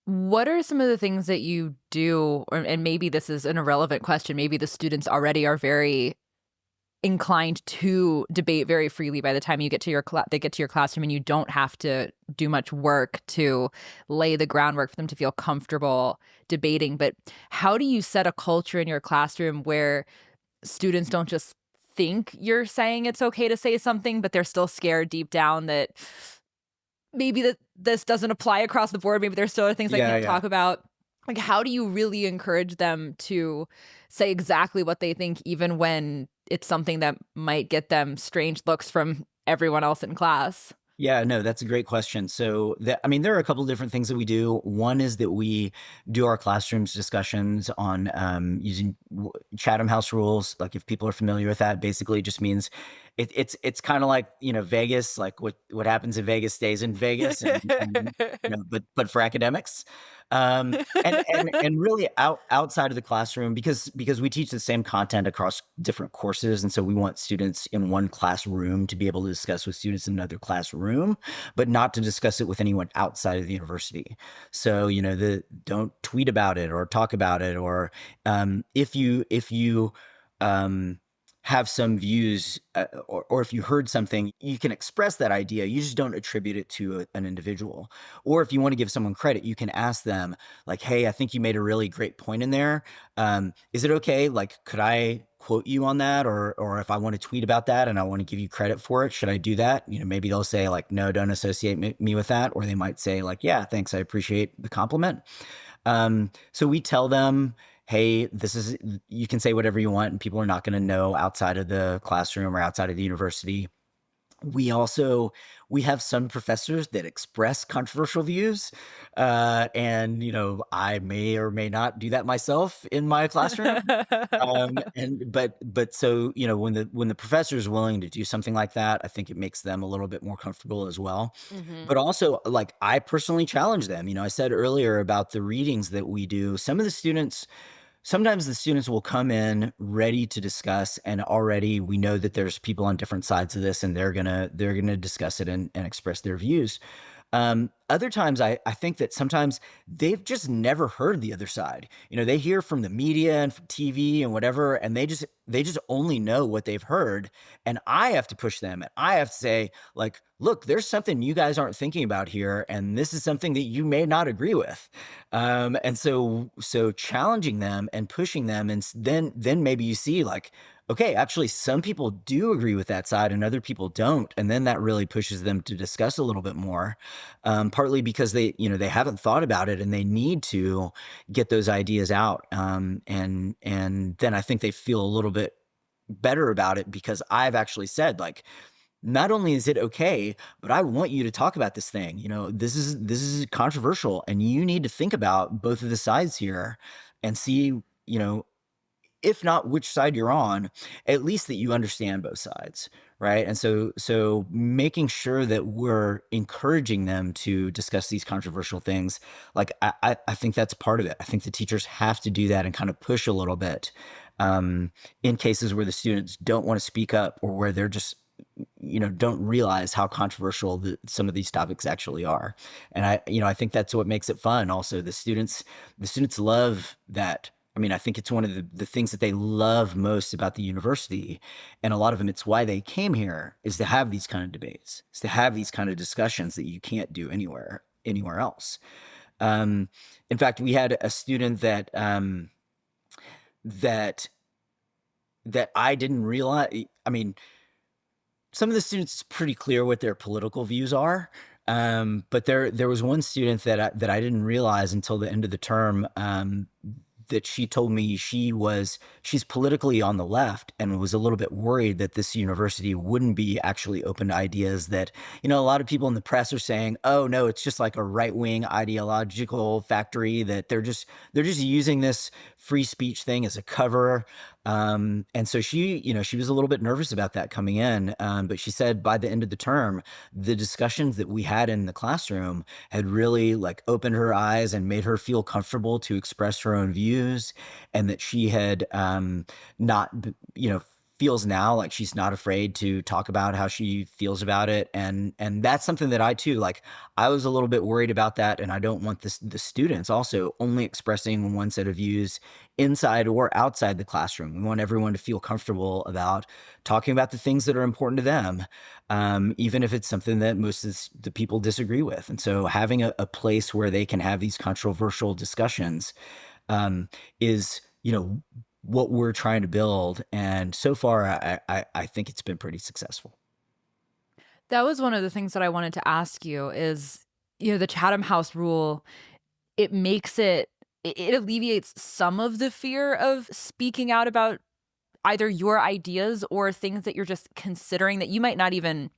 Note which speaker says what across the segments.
Speaker 1: What are some of the things that you do, and maybe this is an irrelevant question, maybe the students already are very inclined to debate very freely by the time you get to they get to your classroom, and you don't have to do much work to lay the groundwork for them to feel comfortable debating. But how do you set a culture in your classroom where students don't just think you're saying it's okay to say something, but they're still scared deep down that maybe that this doesn't apply across the board. Maybe there's still other things I
Speaker 2: Yeah,
Speaker 1: can't
Speaker 2: yeah.
Speaker 1: talk about. Like, how do you really encourage them to say exactly what they think, even when it's something that might get them strange looks from everyone else in class?
Speaker 2: Yeah, no, that's a great question. So, I mean, there are a couple of different things that we do. One is that we do our classrooms discussions on using Chatham House rules. Like, if people are familiar with that, basically it just means it's kind of like Vegas. Like what happens in Vegas stays in Vegas, and but for academics. And really outside of the classroom, because we teach the same content across different courses, and so we want students in one classroom to be able to discuss with students in another classroom, but not to discuss it with anyone outside of the university. So the don't tweet about it or talk about it, or if you um, have some views, or if you heard something, you can express that idea. You just don't attribute it to an individual. Or if you want to give someone credit, you can ask them, like, "Hey, I think you made a really great point in there. Is it okay? Like, could I quote you on that? Or if I want to tweet about that and I want to give you credit for it, should I do that?" Maybe they'll say like, "No, don't associate me with that." Or they might say like, "Yeah, thanks. I appreciate the compliment." So we tell them, "Hey, you can say whatever you want, and people are not going to know outside of the classroom or outside of the university." We have some professors that express controversial views, and I may or may not do that myself in my classroom. And when the professor is willing to do something like that, I think it makes them a little bit more comfortable as well.
Speaker 1: Hmm.
Speaker 2: But also, like, I personally challenge them. I said earlier about the readings that we do. Sometimes the students will come in ready to discuss, and already we know that there's people on different sides of this, and they're gonna discuss it and express their views. Other times, I think that sometimes they've just never heard the other side. They hear from the media and from TV and whatever, and they just only know what they've heard. And I have to push them, and I have to say, like, "Look, there's something you guys aren't thinking about here, and this is something that you may not agree with." And so challenging them and pushing them, and then maybe you see like, okay, actually, some people do agree with that side and other people don't. And then that really pushes them to discuss a little bit more, partly because they haven't thought about it and they need to get those ideas out. And then I think they feel a little bit better about it because I've actually said, like, not only is it okay, but I want you to talk about this thing. This is controversial, and you need to think about both of the sides here and see, if not which side you're on, at least that you understand both sides, right? And so making sure that we're encouraging them to discuss these controversial things, like I think that's part of it. I think the teachers have to do that and kind of push a little bit, in cases where the students don't want to speak up or where they're just don't realize how controversial some of these topics actually are. And I think that's what makes it fun. Also, the students love that. I mean, I think it's one of the things that they love most about the university. And a lot of them, it's why they came here, is to have these kind of debates, is to have these kind of discussions that you can't do anywhere else. Um, in fact, we had a student that I didn't realize. I mean, some of the students, it's pretty clear what their political views are. But there was one student that I didn't realize until the end of the term, that she told me she's politically on the left and was a little bit worried that this university wouldn't be actually open to ideas that, a lot of people in the press are saying, "Oh no, it's just like a right-wing ideological factory, that they're just using this free speech thing as a cover." And so she was a little bit nervous about that coming in. But she said by the end of the term, the discussions that we had in the classroom had really like opened her eyes and made her feel comfortable to express her own views, and that she had not, feels now, like she's not afraid to talk about how she feels about it, and that's something that I too, like, I was a little bit worried about that, and I don't want the students also only expressing one set of views inside or outside the classroom. We want everyone to feel comfortable about talking about the things that are important to them, even if it's something that most of the people disagree with. And so having a place where they can have these controversial discussions is, what we're trying to build. And so far, I think it's been pretty successful.
Speaker 1: That was one of the things that I wanted to ask you is, the Chatham House Rule, it makes it alleviates some of the fear of speaking out about either your ideas or things that you're just considering that you might not even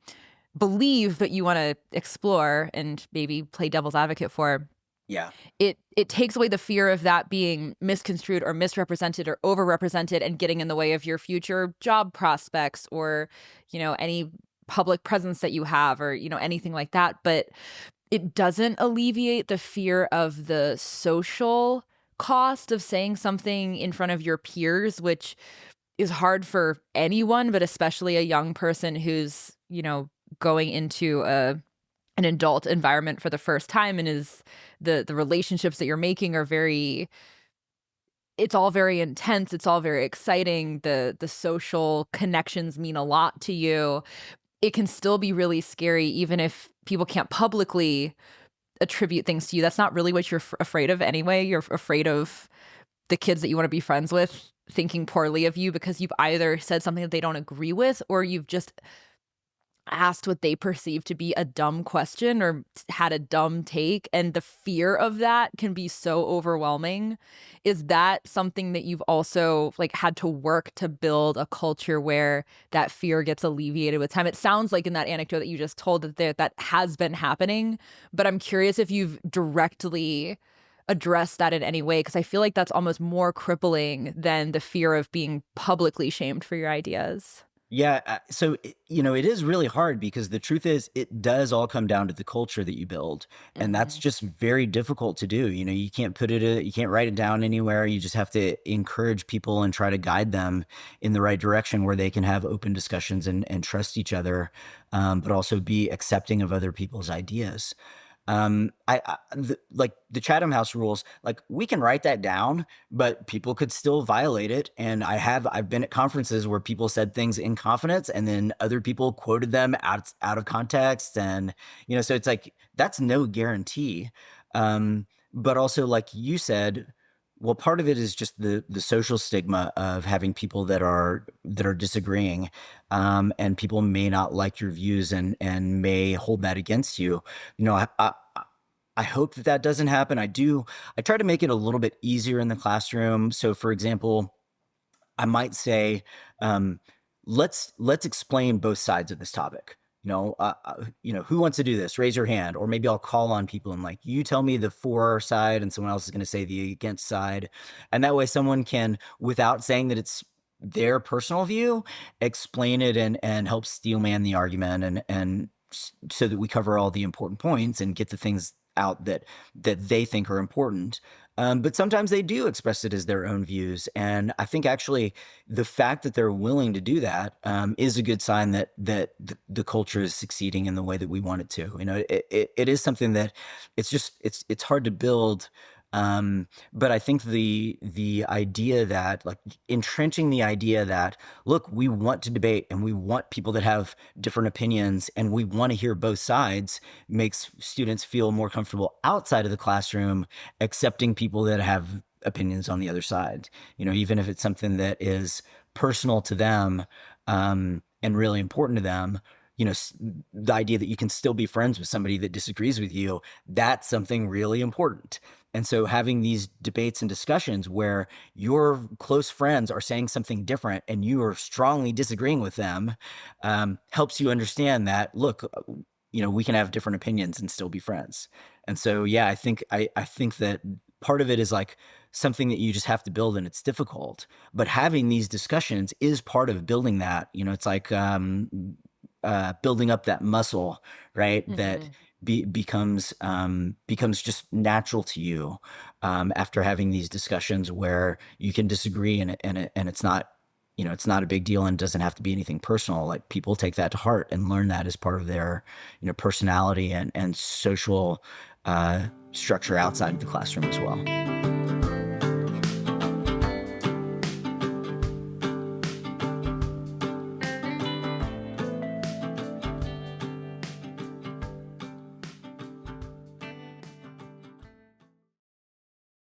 Speaker 1: believe, but you want to explore and maybe play devil's advocate for.
Speaker 2: Yeah.
Speaker 1: It takes away the fear of that being misconstrued or misrepresented or overrepresented and getting in the way of your future job prospects or, any public presence that you have or, anything like that. But it doesn't alleviate the fear of the social cost of saying something in front of your peers, which is hard for anyone, but especially a young person who's, going into an adult environment for the first time and is the relationships that you're making are it's all very intense, it's all very exciting. The social connections mean a lot to you. It can still be really scary even if people can't publicly attribute things to you. That's not really what you're afraid of anyway. You're afraid of the kids that you want to be friends with thinking poorly of you because you've either said something that they don't agree with or you've just asked what they perceive to be a dumb question or had a dumb take, and the fear of that can be so overwhelming. Is that something that you've also like had to work to build a culture where that fear gets alleviated with time? It sounds like in that anecdote that you just told that has been happening, but I'm curious if you've directly addressed that in any way, because I feel like that's almost more crippling than the fear of being publicly shamed for your ideas.
Speaker 2: Yeah, so it is really hard because the truth is it does all come down to the culture that you build, and that's
Speaker 1: Mhm.
Speaker 2: just very difficult to do. You can't you can't write it down anywhere. You just have to encourage people and try to guide them in the right direction where they can have open discussions and trust each other, but also be accepting of other people's ideas. Like the Chatham House rules, like we can write that down, but people could still violate it. And I've been at conferences where people said things in confidence and then other people quoted them out of context. And, so it's like, that's no guarantee. But also like you said, well, part of it is just the social stigma of having people that are disagreeing, and people may not like your views and may hold that against you. I hope that that doesn't happen. I try to make it a little bit easier in the classroom. So, for example, I might say, um, let's explain both sides of this topic. Who wants to do this? Raise your hand, or maybe I'll call on people and like you tell me the for side, and someone else is going to say the against side, and that way someone can, without saying that it's their personal view, explain it and help steelman the argument, so that we cover all the important points and get the things out that they think are important. But sometimes they do express it as their own views, and I think actually the fact that they're willing to do that is a good sign that the culture is succeeding in the way that we want it to. It is something that it's hard to build. But I think the idea that like entrenching the idea that look, we want to debate and we want people that have different opinions and we want to hear both sides makes students feel more comfortable outside of the classroom accepting people that have opinions on the other side. Even if it's something that is personal to them, and really important to them. The idea that you can still be friends with somebody that disagrees with you, that's something really important. And so having these debates and discussions where your close friends are saying something different and you are strongly disagreeing with them, helps you understand that, look, we can have different opinions and still be friends. And so, yeah, I think that part of it is like something that you just have to build, and it's difficult. But having these discussions is part of building that. It's like building up that muscle, right? That
Speaker 1: Mhm.
Speaker 2: becomes just natural to you, after having these discussions where you can disagree and it's not it's not a big deal and doesn't have to be anything personal. Like people take that to heart and learn that as part of their, personality and social structure outside of the classroom as well.